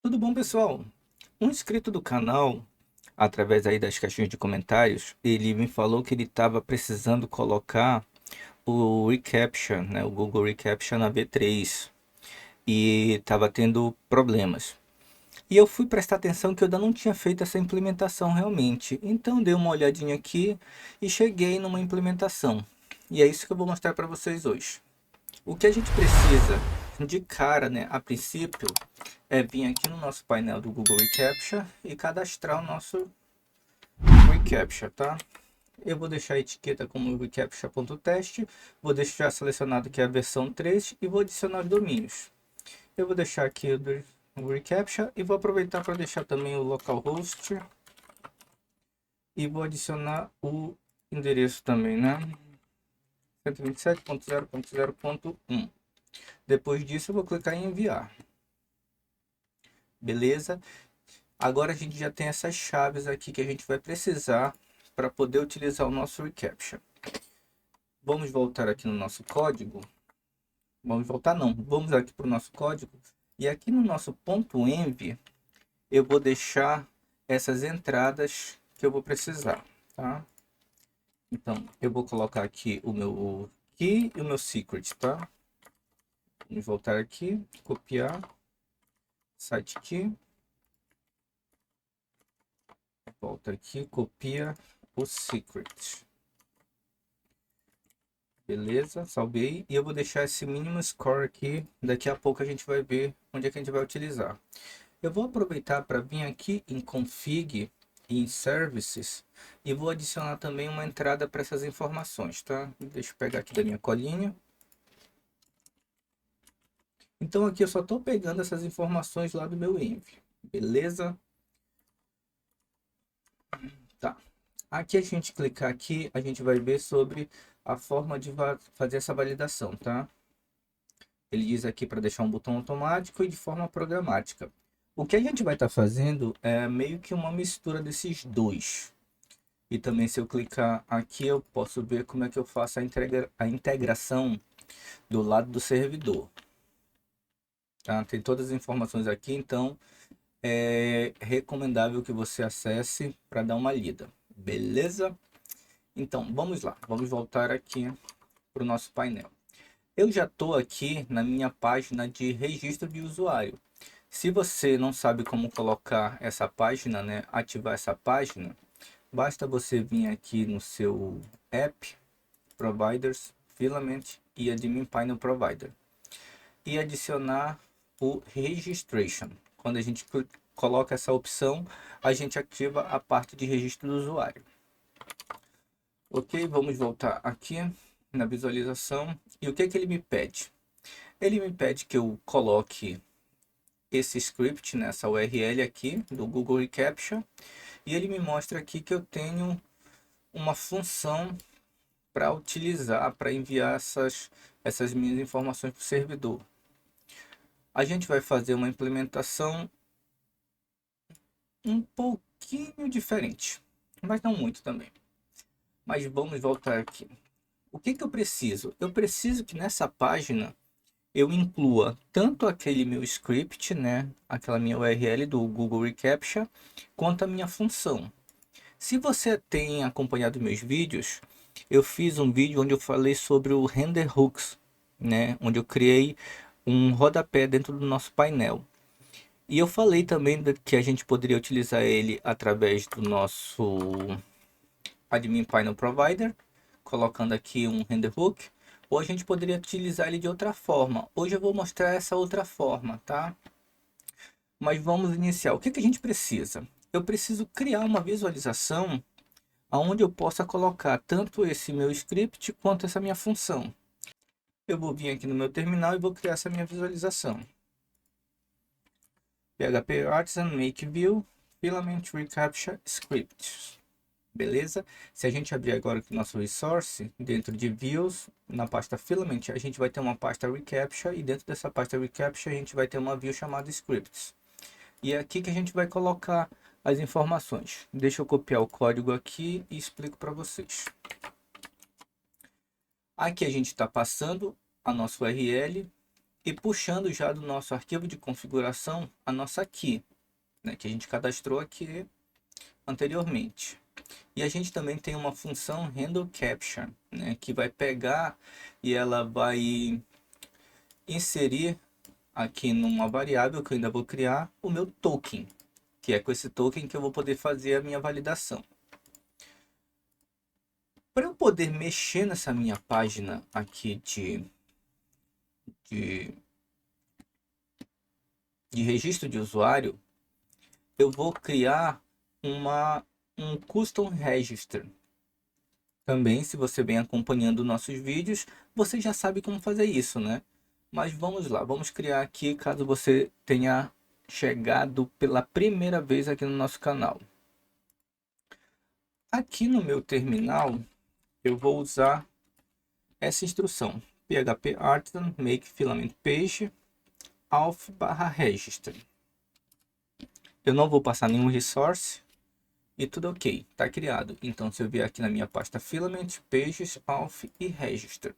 Tudo bom, pessoal? Um inscrito do canal, através aí das caixinhas de comentários, ele me falou que ele estava precisando colocar o reCAPTCHA, né, o Google reCAPTCHA na V3 e estava tendo problemas. E eu fui prestar atenção que eu ainda não tinha feito essa implementação realmente. Então dei uma olhadinha aqui e cheguei numa implementação. E é isso que eu vou mostrar para vocês hoje. O que a gente precisa de cara, né, a princípio, é vir aqui no nosso painel do Google reCAPTCHA e cadastrar o nosso reCAPTCHA, tá? Eu vou deixar a etiqueta como reCAPTCHA.teste, vou deixar selecionado aqui a versão 3 e vou adicionar os domínios. Eu vou deixar aqui o reCAPTCHA e vou aproveitar para deixar também o localhost e vou adicionar o endereço também, né? 127.0.0.1. Depois disso eu vou clicar em enviar. Beleza? Agora a gente já tem essas chaves aqui que a gente vai precisar para poder utilizar o nosso reCAPTCHA. Vamos voltar aqui no nosso código. Vamos voltar não, vamos aqui para o nosso código. E aqui no nosso ponto .env, eu vou deixar essas entradas que eu vou precisar, tá? Então, eu vou colocar aqui o meu key e o meu secret, tá? Vamos voltar aqui, copiar, site key. Volta aqui, copia o secret. Beleza, salvei. E eu vou deixar esse mínimo score aqui. Daqui a pouco a gente vai ver onde é que a gente vai utilizar. Eu vou aproveitar para vir aqui em config e em services. E vou adicionar também uma entrada para essas informações, tá? Deixa eu pegar aqui da minha colinha. Então aqui eu só estou pegando essas informações lá do meu env. Beleza? Tá. Aqui a gente clicar aqui, a gente vai ver sobre a forma de fazer essa validação, tá? Ele diz aqui para deixar um botão automático e de forma programática. O que a gente vai estar fazendo é meio que uma mistura desses dois. E também se eu clicar aqui, eu posso ver como é que eu faço a integração do lado do servidor. Tá? Tem todas as informações aqui, então é recomendável que você acesse para dar uma lida. Beleza? Então, vamos lá. Vamos voltar aqui para o nosso painel. Eu já estou aqui na minha página de registro de usuário. Se você não sabe como colocar essa página, né, ativar essa página, basta você vir aqui no seu App, Providers, Filament e Admin Panel Provider e adicionar o Registration. Quando a gente coloca essa opção, a gente ativa a parte de registro do usuário. Ok, vamos voltar aqui na visualização. E o que que ele me pede? Ele me pede que eu coloque esse script nessa URL aqui do Google reCAPTCHA e ele me mostra aqui que eu tenho uma função para utilizar, para enviar essas minhas informações para o servidor. A gente vai fazer uma implementação um pouquinho diferente, mas não muito também. Mas vamos voltar aqui. O que que eu preciso? Eu preciso que nessa página eu inclua tanto aquele meu script, né, aquela minha URL do Google reCAPTCHA, quanto a minha função. Se você tem acompanhado meus vídeos, eu fiz um vídeo onde eu falei sobre o render hooks, né, onde eu criei um rodapé dentro do nosso painel. E eu falei também que a gente poderia utilizar ele através do nosso Admin Panel Provider, colocando aqui um render hook, ou a gente poderia utilizar ele de outra forma. Hoje eu vou mostrar essa outra forma, tá? Mas vamos iniciar. O que que a gente precisa? Eu preciso criar uma visualização onde eu possa colocar tanto esse meu script quanto essa minha função. Eu vou vir aqui no meu terminal e vou criar essa minha visualização. PHP Artisan Make View Filament Recaptcha Script. Beleza? Se a gente abrir agora aqui o nosso resource, dentro de views, na pasta filament, a gente vai ter uma pasta reCAPTCHA e dentro dessa pasta reCAPTCHA a gente vai ter uma view chamada scripts. E é aqui que a gente vai colocar as informações. Deixa eu copiar o código aqui e explico para vocês. Aqui a gente está passando a nossa URL, e puxando já do nosso arquivo de configuração a nossa key, né, que a gente cadastrou aqui anteriormente. E a gente também tem uma função handle capture, né, que vai pegar e ela vai inserir aqui numa variável que eu ainda vou criar o meu token, que é com esse token que eu vou poder fazer a minha validação. Para eu poder mexer nessa minha página aqui de, de registro de usuário, eu vou criar um custom register. Também, se você vem acompanhando nossos vídeos, você já sabe como fazer isso, né? Mas vamos lá, vamos criar aqui, caso você tenha chegado pela primeira vez aqui no nosso canal. Aqui no meu terminal, eu vou usar essa instrução: php artisan make filament page auth/register. Eu não vou passar nenhum resource e tudo ok, está criado. Então, se eu vier aqui na minha pasta filament, pages, auth e register,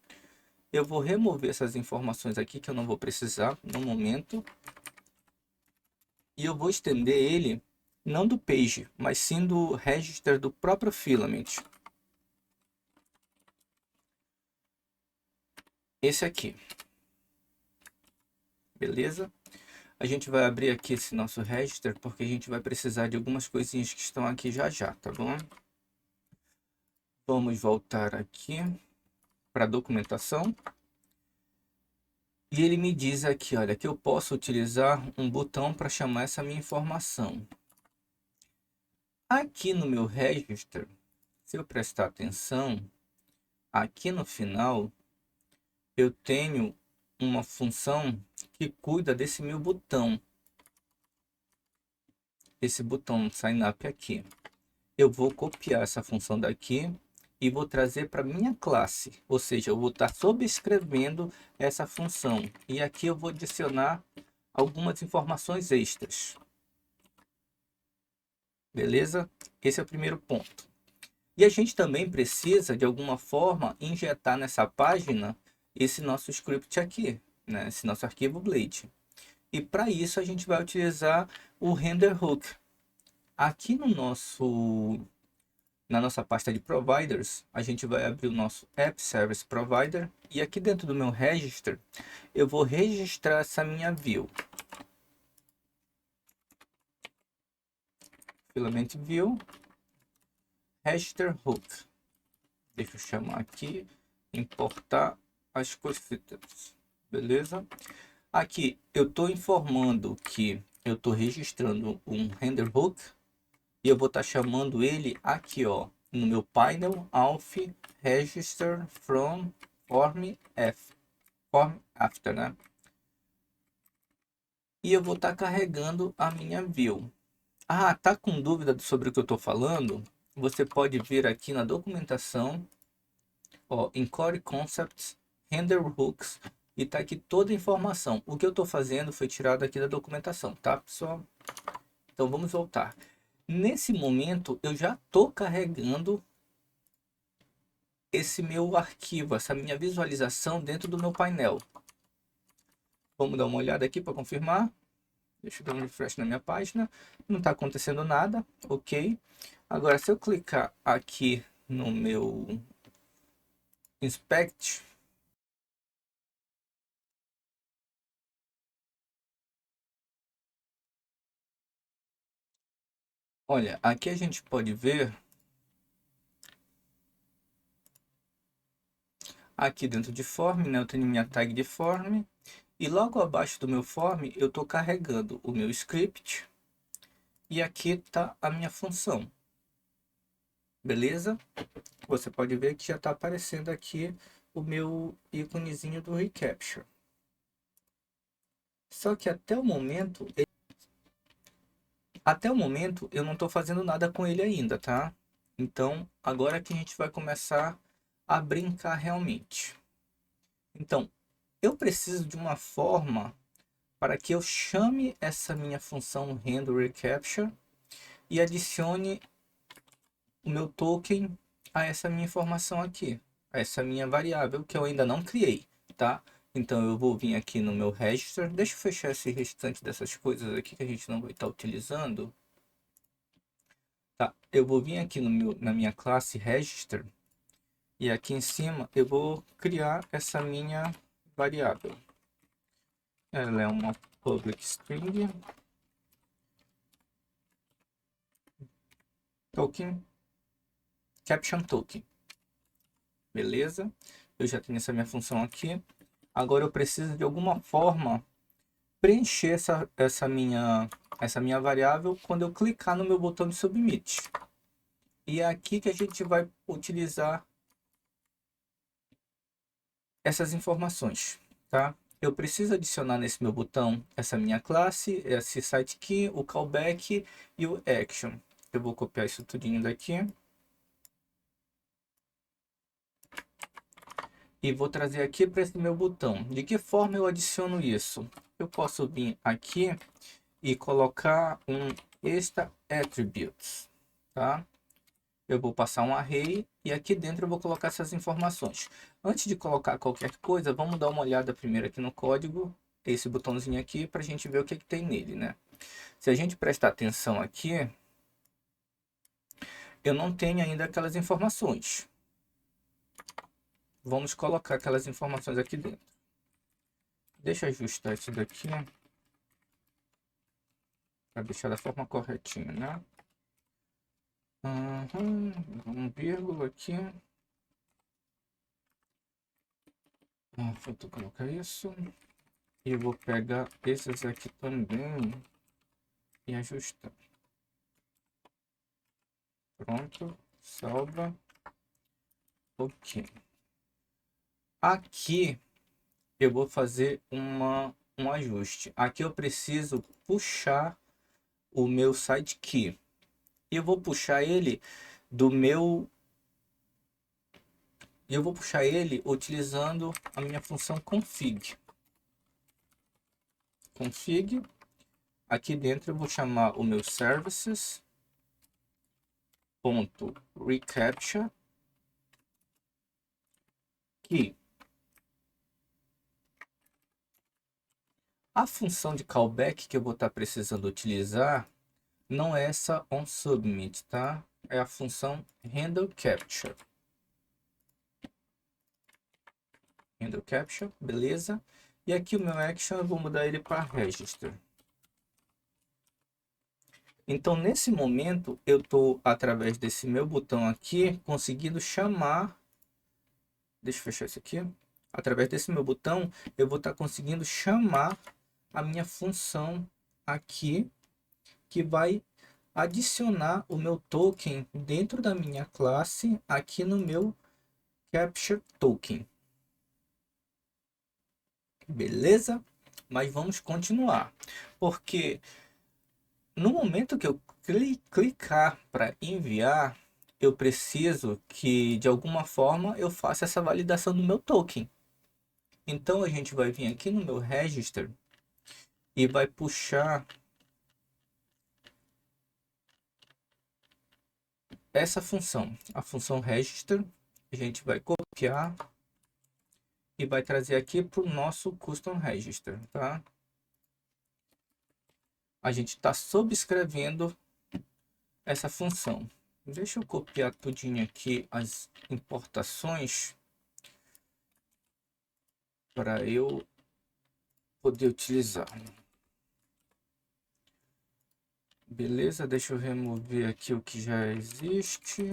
eu vou remover essas informações aqui que eu não vou precisar no momento. E eu vou estender ele não do page, mas sim do register do próprio filament. Esse aqui. Beleza? A gente vai abrir aqui esse nosso register porque a gente vai precisar de algumas coisinhas que estão aqui já já, tá bom? Vamos voltar aqui para a documentação. E ele me diz aqui, olha, que eu posso utilizar um botão para chamar essa minha informação. Aqui no meu register, se eu prestar atenção, aqui no final, eu tenho uma função que cuida desse meu botão. Esse botão sign up aqui. Eu vou copiar essa função daqui e vou trazer para minha classe. Ou seja, eu vou estar sobrescrevendo essa função. E aqui eu vou adicionar algumas informações extras. Beleza? Esse é o primeiro ponto. E a gente também precisa, de alguma forma, injetar nessa página esse nosso script aqui, né? Esse nosso arquivo Blade. E para isso a gente vai utilizar o render hook. Aqui na nossa pasta de providers, a gente vai abrir o nosso app service provider. E aqui dentro do meu register, eu vou registrar essa minha view. Filament view, register hook. Deixa eu chamar aqui, importar as coisitas. Beleza? Aqui eu estou informando que eu estou registrando um render hook e eu vou estar chamando ele aqui, ó, no meu painel auth register from form after, né? E eu vou estar carregando a minha view. Ah, tá com dúvida sobre o que eu estou falando? Você pode vir aqui na documentação, ó, em Core Concepts, Render Hooks, e tá aqui toda a informação. O que eu estou fazendo foi tirado aqui da documentação, tá, pessoal? Então vamos voltar. Nesse momento eu já estou carregando esse meu arquivo, essa minha visualização dentro do meu painel. Vamos dar uma olhada aqui para confirmar. Deixa eu dar um refresh na minha página. Não está acontecendo nada, ok? Agora, se eu clicar aqui no meu Inspect, olha, aqui a gente pode ver, aqui dentro de form, né, eu tenho minha tag de form, e logo abaixo do meu form eu estou carregando o meu script, e aqui está a minha função. Beleza? Você pode ver que já está aparecendo aqui o meu íconezinho do reCAPTCHA. Só que até o momento eu não estou fazendo nada com ele ainda, tá? Então agora que a gente vai começar a brincar realmente. Então eu preciso de uma forma para que eu chame essa minha função handleReCAPTCHA e adicione o meu token a essa minha informação aqui, a essa minha variável que eu ainda não criei, tá? Então eu vou vir aqui no meu register. Deixa eu fechar esse restante dessas coisas aqui que a gente não vai estar utilizando. Tá, eu vou vir aqui na minha classe register. E aqui em cima eu vou criar essa minha variável. Ela é uma public string token caption token. Beleza? Eu já tenho essa minha função aqui. Agora eu preciso de alguma forma preencher essa minha variável quando eu clicar no meu botão de submit. E é aqui que a gente vai utilizar essas informações, tá? Eu preciso adicionar nesse meu botão essa minha classe, esse site key, o callback e o action. Eu vou copiar isso tudinho daqui e vou trazer aqui para esse meu botão. De que forma eu adiciono isso? Eu posso vir aqui e colocar um extra attributes, tá? Eu vou passar um array e aqui dentro eu vou colocar essas informações. Antes de colocar qualquer coisa, vamos dar uma olhada primeiro aqui no código, esse botãozinho aqui, para a gente ver o que tem nele, né? Se a gente prestar atenção aqui, eu não tenho ainda aquelas informações. Vamos colocar aquelas informações aqui dentro. Deixa eu ajustar isso daqui para deixar da forma corretinha, né? Um vírgula aqui. Falta colocar isso. E eu vou pegar esses aqui também e ajustar. Pronto, salva. Ok. Aqui eu vou fazer um ajuste. Aqui eu preciso puxar o meu site key. E eu vou puxar ele do meu... Eu vou puxar ele utilizando a minha função config. Config. Aqui dentro eu vou chamar o meu services ponto reCAPTCHA key. A função de callback que eu vou estar precisando utilizar não é essa onSubmit, tá? É a função handleCAPTCHA. HandleCAPTCHA, beleza? E aqui o meu action eu vou mudar ele para register. Então, nesse momento, eu estou, através desse meu botão aqui, conseguindo chamar... Deixa eu fechar isso aqui. Através desse meu botão, eu vou estar conseguindo chamar a minha função aqui, que vai adicionar o meu token dentro da minha classe, aqui no meu Capture Token. Beleza? Mas vamos continuar. Porque no momento que eu clicar para enviar, eu preciso que de alguma forma eu faça essa validação do meu token. Então a gente vai vir aqui no meu register e vai puxar essa função, a função register. A gente vai copiar e vai trazer aqui para o nosso custom register, tá? A gente está subscrevendo essa função. Deixa eu copiar tudinho aqui as importações para eu poder utilizar. Beleza, deixa eu remover aqui o que já existe.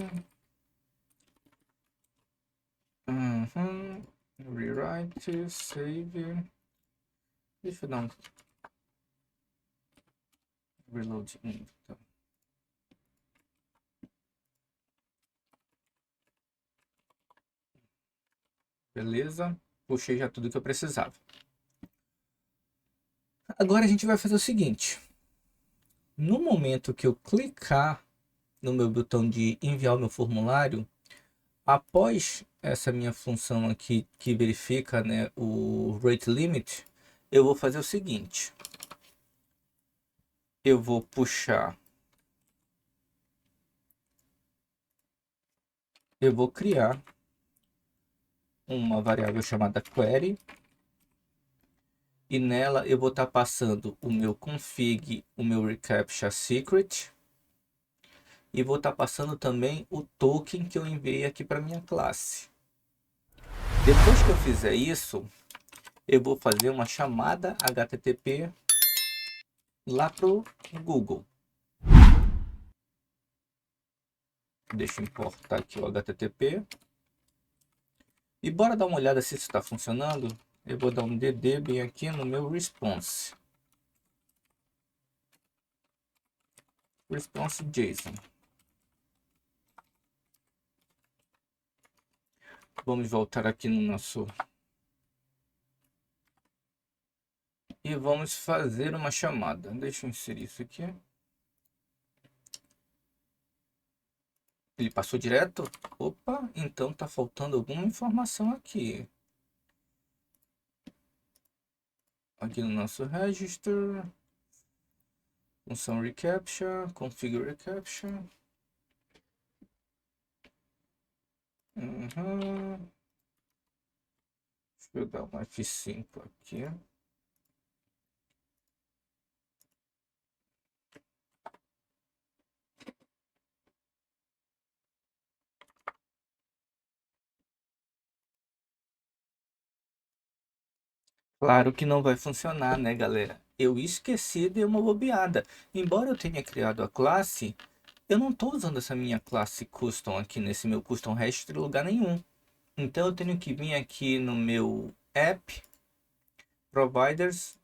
Rewrite, save. Deixa eu dar um reload. Tá. Beleza, puxei já tudo que eu precisava. Agora a gente vai fazer o seguinte. No momento que eu clicar no meu botão de enviar o meu formulário, após essa minha função aqui que verifica, né, o rate limit, eu vou fazer o seguinte. Eu vou puxar, eu vou criar uma variável chamada query E nela eu vou estar passando o meu config, o meu reCAPTCHA secret. E vou estar passando também o token que eu enviei aqui para minha classe. Depois que eu fizer isso, eu vou fazer uma chamada HTTP lá pro Google. Deixa eu importar aqui o HTTP. E bora dar uma olhada se isso está funcionando. Eu vou dar um DD bem aqui no meu response. Response JSON. Vamos voltar aqui no nosso... E vamos fazer uma chamada. Deixa eu inserir isso aqui. Ele passou direto? Opa, então tá faltando alguma informação aqui. Aqui no nosso register. Função reCAPTCHA, configure reCAPTCHA. Deixa eu dar um F5 aqui. Claro que não vai funcionar, né, galera? Eu esqueci de uma bobeada. Embora eu tenha criado a classe, eu não estou usando essa minha classe custom aqui nesse meu custom registry em lugar nenhum. Então eu tenho que vir aqui no meu app providers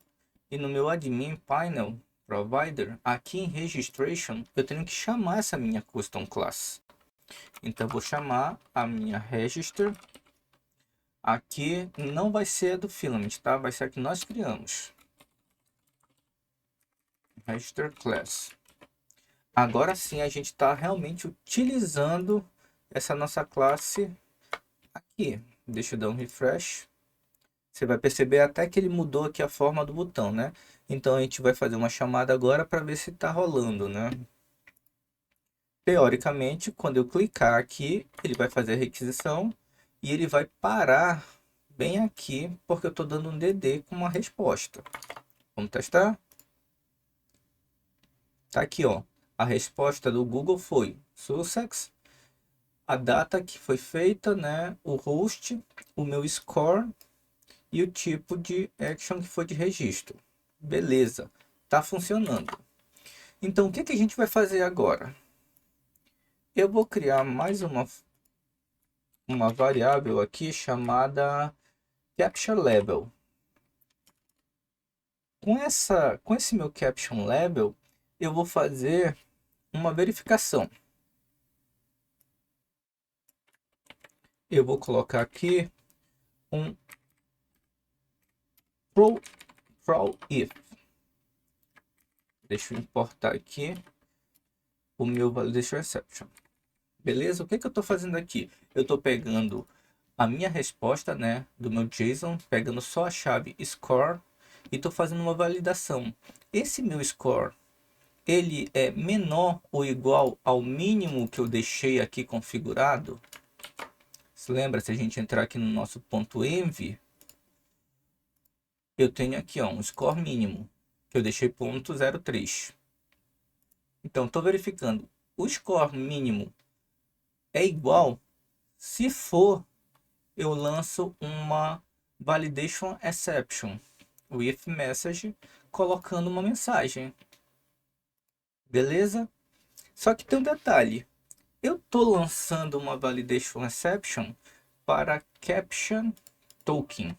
e no meu admin panel provider, aqui em registration, eu tenho que chamar essa minha custom class. Então eu vou chamar a minha register. Aqui não vai ser a do filament, tá? Vai ser a que nós criamos. Register class. Agora sim a gente está realmente utilizando essa nossa classe aqui. Deixa eu dar um refresh. Você vai perceber até que ele mudou aqui a forma do botão, né? Então a gente vai fazer uma chamada agora para ver se está rolando, né? Teoricamente, quando eu clicar aqui, ele vai fazer a requisição e ele vai parar bem aqui, porque eu estou dando um DD com uma resposta. Vamos testar? Tá aqui, ó. A resposta do Google foi Sussex, a data que foi feita, né? O host, o meu score e o tipo de action que foi de registro. Beleza, tá funcionando. Então, o que que a gente vai fazer agora? Eu vou criar mais uma variável aqui chamada Captcha Level. Com esse meu Caption Level, eu vou fazer uma verificação. Eu vou colocar aqui um throw if. Deixa eu importar aqui o meu validation exception. Beleza? O que que eu estou fazendo aqui? Eu estou pegando a minha resposta, né, do meu JSON, pegando só a chave score e estou fazendo uma validação. Esse meu score, ele é menor ou igual ao mínimo que eu deixei aqui configurado? Se lembra, se a gente entrar aqui no nosso ponto .env, eu tenho aqui, ó, um score mínimo, que eu deixei ponto .03. Então, estou verificando. O score mínimo é igual? Se for, eu lanço uma validation exception with message, colocando uma mensagem. Beleza? Só que tem um detalhe. Eu estou lançando uma validation exception para caption token.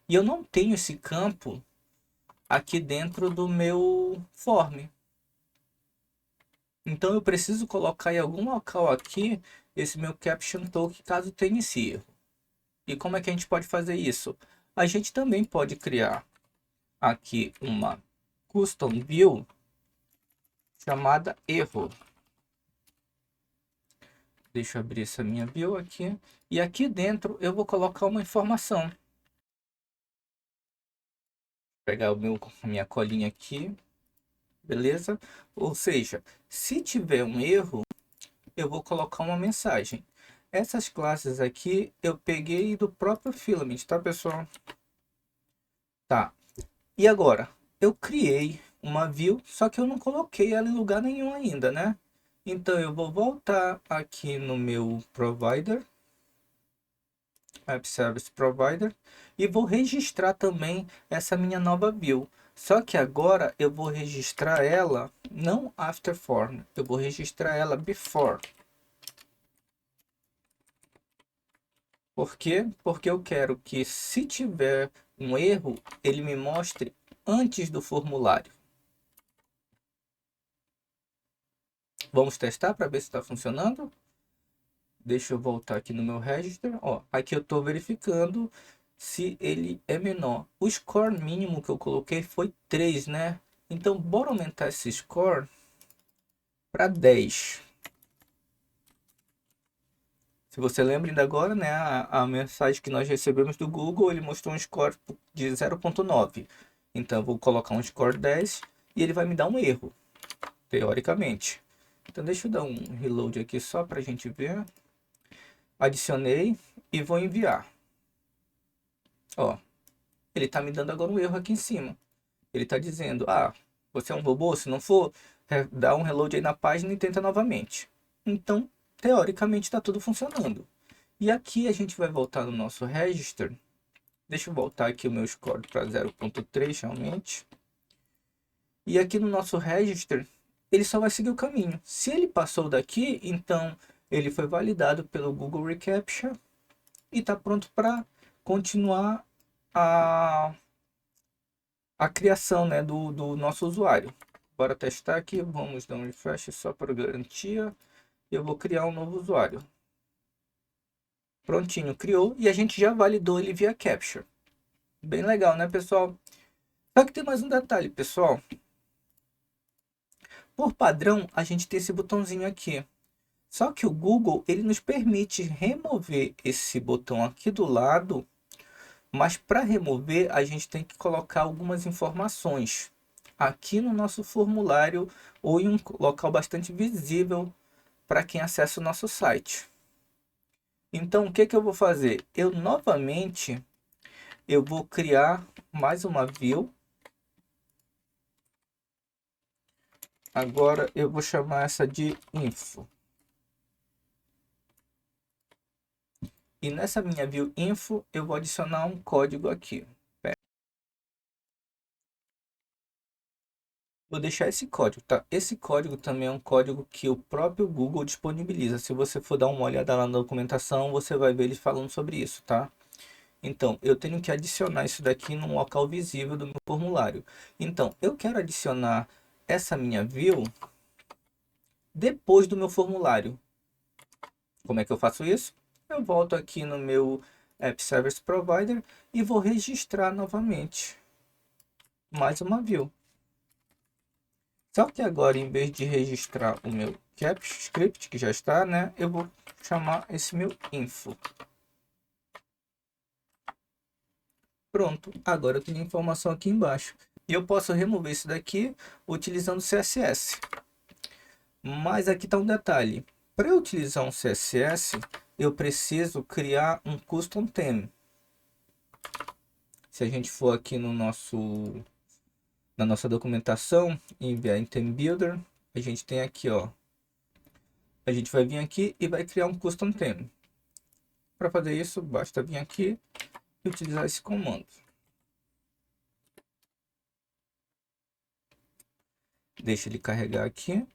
E eu não tenho esse campo aqui dentro do meu form. Então eu preciso colocar em algum local aqui esse meu caption token caso tenha esse erro. E como é que a gente pode fazer isso? A gente também pode criar aqui uma custom view chamada erro. Deixa eu abrir essa minha view aqui. E aqui dentro eu vou colocar uma informação. Vou pegar a minha colinha aqui. Beleza? Ou seja, se tiver um erro, eu vou colocar uma mensagem. Essas classes aqui eu peguei do próprio Filament, tá, pessoal? Tá. E agora, eu criei uma view, só que eu não coloquei ela em lugar nenhum ainda, né? Então eu vou voltar aqui no meu provider, App Service Provider, e vou registrar também essa minha nova view. Só que agora eu vou registrar ela não after form, eu vou registrar ela before. Por quê? Porque eu quero que, se tiver um erro, ele me mostre antes do formulário. Vamos testar para ver se está funcionando? Deixa eu voltar aqui no meu register. Ó, aqui eu estou verificando se ele é menor. O score mínimo que eu coloquei foi 3, né? Então, bora aumentar esse score para 10. Se você lembra ainda agora, né, a mensagem que nós recebemos do Google, ele mostrou um score de 0.9. Então, eu vou colocar um score 10 e ele vai me dar um erro, teoricamente. Então, deixa eu dar um reload aqui só para a gente ver. Adicionei e vou enviar. Ó, ele está me dando agora um erro aqui em cima. Ele está dizendo, ah, você é um robô? Se não for, dá um reload aí na página e tenta novamente. Então, teoricamente, está tudo funcionando. E aqui a gente vai voltar no nosso register. Deixa eu voltar aqui o meu score para 0.3 realmente. E aqui no nosso register, ele só vai seguir o caminho. Se ele passou daqui, então ele foi validado pelo Google Reception e está pronto para continuar a criação, né, do nosso usuário. Bora testar aqui, vamos dar um refresh só para garantia. Eu vou criar um novo usuário. Prontinho, criou e a gente já validou ele via Capture. Bem legal, né, pessoal? Só que tem mais um detalhe, pessoal. Por padrão, a gente tem esse botãozinho aqui. Só que o Google, ele nos permite remover esse botão aqui do lado, mas para remover, a gente tem que colocar algumas informações aqui no nosso formulário ou em um local bastante visível para quem acessa o nosso site. Então, o que que eu vou fazer? Eu novamente eu vou criar mais uma view. Agora eu vou chamar essa de info. E nessa minha view info, eu vou adicionar um código aqui. Vou deixar esse código, tá? Esse código também é um código que o próprio Google disponibiliza. Se você for dar uma olhada lá na documentação, você vai ver eles falando sobre isso, tá? Então, eu tenho que adicionar isso daqui num local visível do meu formulário. Então, eu quero adicionar essa minha view depois do meu formulário. Como é que eu faço isso? Eu volto aqui no meu App Service Provider e vou registrar novamente mais uma view. Só que agora, em vez de registrar o meu Capture Script, que já está, né, eu vou chamar esse meu info. Pronto, agora eu tenho informação aqui embaixo. E eu posso remover isso daqui utilizando CSS. Mas aqui está um detalhe. Para eu utilizar um CSS, eu preciso criar um custom theme. Se a gente for aqui no na nossa documentação, enviar em Theme Builder, a gente tem aqui, ó. A gente vai vir aqui e vai criar um custom theme. Para fazer isso, basta vir aqui e utilizar esse comando. Deixa ele carregar aqui.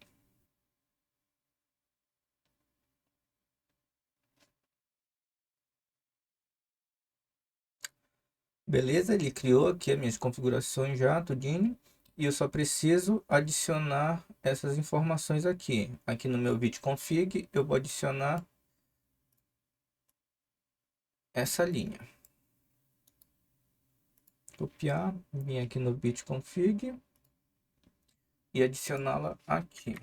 Beleza, ele criou aqui as minhas configurações já, tudinho. E eu só preciso adicionar essas informações aqui. Aqui no meu bitconfig, eu vou adicionar essa linha. Copiar, vir aqui no bitconfig e adicioná-la aqui.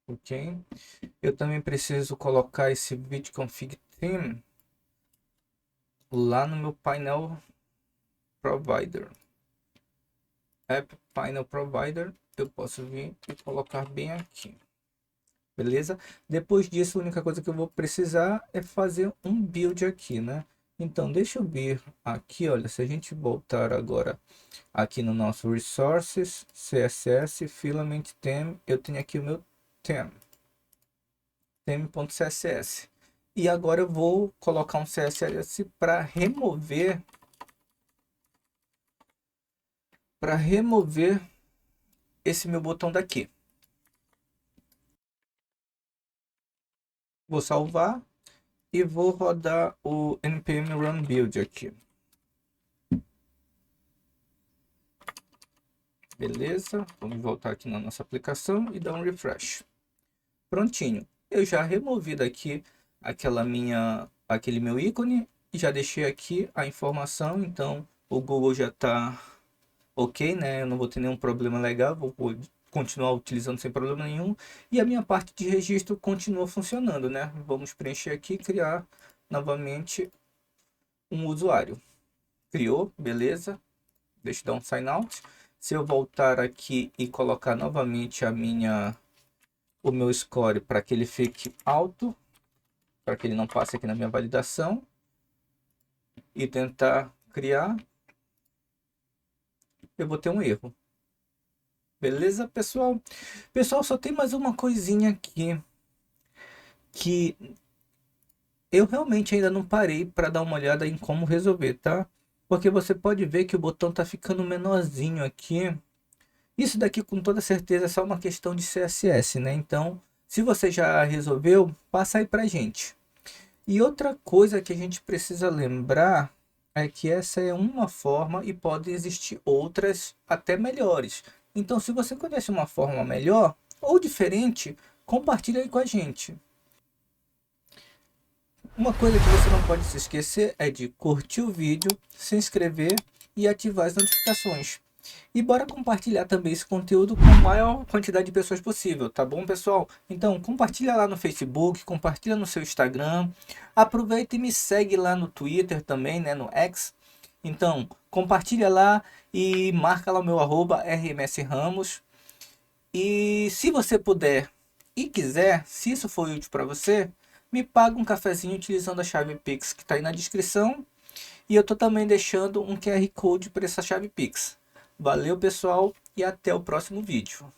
Ok? Eu também preciso colocar esse bitconfig theme lá no meu painel provider. App Panel Provider, eu posso vir e colocar bem aqui. beleza? Depois disso, a única coisa que eu vou precisar é fazer um build aqui, né? Então, deixa eu vir aqui, olha, se a gente voltar agora aqui no nosso Resources, CSS, Filament Theme, eu tenho aqui o meu theme, theme.css. E agora eu vou colocar um CSS para remover esse meu botão daqui. Vou salvar e vou rodar o npm run build aqui. Beleza, vamos voltar aqui na nossa aplicação e dar um refresh. Prontinho, eu já removi daqui aquele meu ícone e já deixei aqui a informação, então o Google já está ok, né? Eu não vou ter nenhum problema legal, vou continuar utilizando sem problema nenhum. E a minha parte de registro continua funcionando, né? Vamos preencher aqui e criar novamente um usuário. Criou, beleza. Deixa eu dar um sign out. Se eu voltar aqui e colocar novamente o meu score para que ele fique alto, para que ele não passe aqui na minha validação, e tentar criar, eu vou ter um erro. Beleza, pessoal? Pessoal, só tem mais uma coisinha aqui que eu realmente ainda não parei para dar uma olhada em como resolver, tá? Porque você pode ver que o botão tá ficando menorzinho aqui. Isso daqui com toda certeza é só uma questão de CSS, né? Então, se você já resolveu, passa aí pra gente. E outra coisa que a gente precisa lembrar é que essa é uma forma e pode existir outras até melhores. Então, se você conhece uma forma melhor ou diferente, compartilha aí com a gente. Uma coisa que você não pode se esquecer é de curtir o vídeo, se inscrever e ativar as notificações. E bora compartilhar também esse conteúdo com a maior quantidade de pessoas possível, tá bom, pessoal? Então, compartilha lá no Facebook, compartilha no seu Instagram, aproveita e me segue lá no Twitter também, né, no X. Então, compartilha lá e marca lá o meu @rmsramos. E se você puder e quiser, se isso for útil para você, me paga um cafezinho utilizando a chave Pix que está aí na descrição. E eu estou também deixando um QR Code para essa chave Pix. Valeu, pessoal, e até o próximo vídeo.